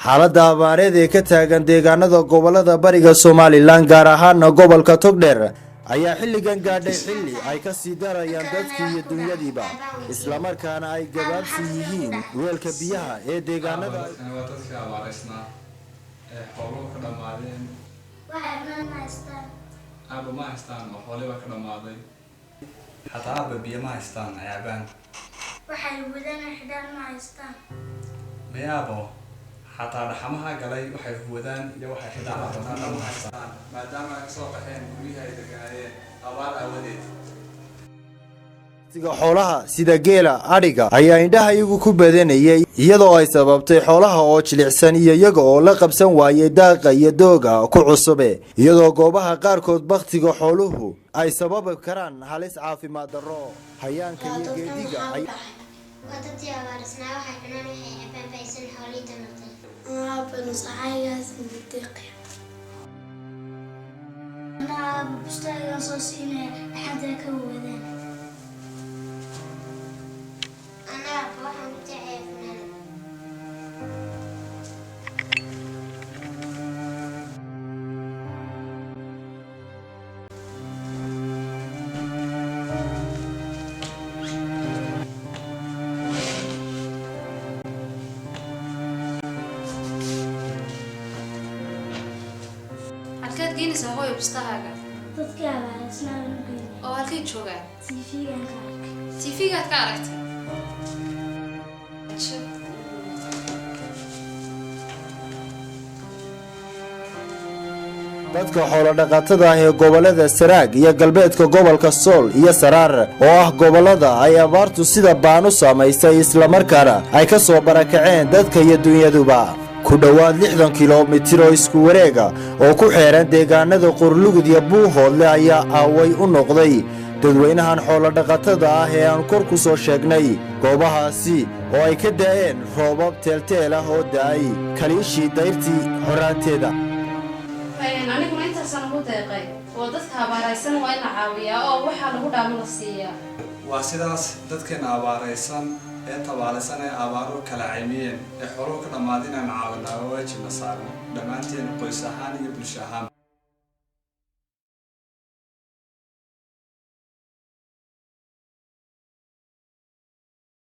xaaladda abaareed ee ka taagan deegaanada gobolada bariga Soomaaliland gaar ahaan gobolka Togdheer ayaa xilligan gaadhay xilli ay ka sii darayaan dadkii iyo dunyadiiba isla markaana ay gabaabsi yihiin weelka biyaha ee deegaanada dadka abaareysna xooluhu ka dhamaadeen aaba ma haystaan oo xooliba ka dhamaaday xataa aaba biyo ma haystaan ay cabaan waxay wadaan xidhaan ma haystaan mayaabo xataa dhaxamaha galay waxay wadaan iyo waxay xidhaan ma haystaan maadaama ay soo qaxeen guryaha ay deganayeen abaar aawadeed xoolaha sida geela adhiga ayaa indhaha iyagu ku badanayay iyadoo ay sababtay xoolaha oo jilicsan iyo iyaga oo la qabsan waayay daaqa iyo dooga ku cusube iyadoo goobaha qaarkood baktiga xooluhu ay sababi karaan halis caafimaad darro hayaanka iyo geediga wadadii abaarisnaa waxay cunaan waxay cabaan baysan xoolii tamartay بنصحيها سندقي أنا بشتغل صوصينة لحد كودان أنا بروح متعب halkaad geynaysaa hooyo bistahaaga dadka abaarisnaa nugeyn oo halkay joogaan TV-gan ka arkay TV-gaad ka aragtay dadka xoolo dhaqatada ah ee gobolada Saraag iyo galbeedka gobolka Sool iyo Saraar oo ah gobolada ay abaartu sida baan u saameysay isla markaana ay ka soo barakaceen dadka iyo dunyaduba ku dhawaad 60 kiiloomitir oo isku wareega oo ku xeeran deegaanada Qorlugud iyo Buuhoodle ayaa aaway u noqday dadweynahan xoolo dhaqatada ah ee aan kor ku soo sheegnay goobahaasi oo ay ka daayeen roobab teelteel ah oo daay kaliishii dayrtii horaanteeda aniguna intaasaan ugu deeqay oo dadka abaaraysan waa in la caawiyaa oo waxaa lagu dhaamo la siiyaa waa sidaas dadkeena abaaraysan ee tabaalaysan ee abaaru kala caymiyeen ee xooluhu ka dhamaadeen aan caawinaa waajibna saaran dhammaanteen qoys ahaan iyo bulsho ahaan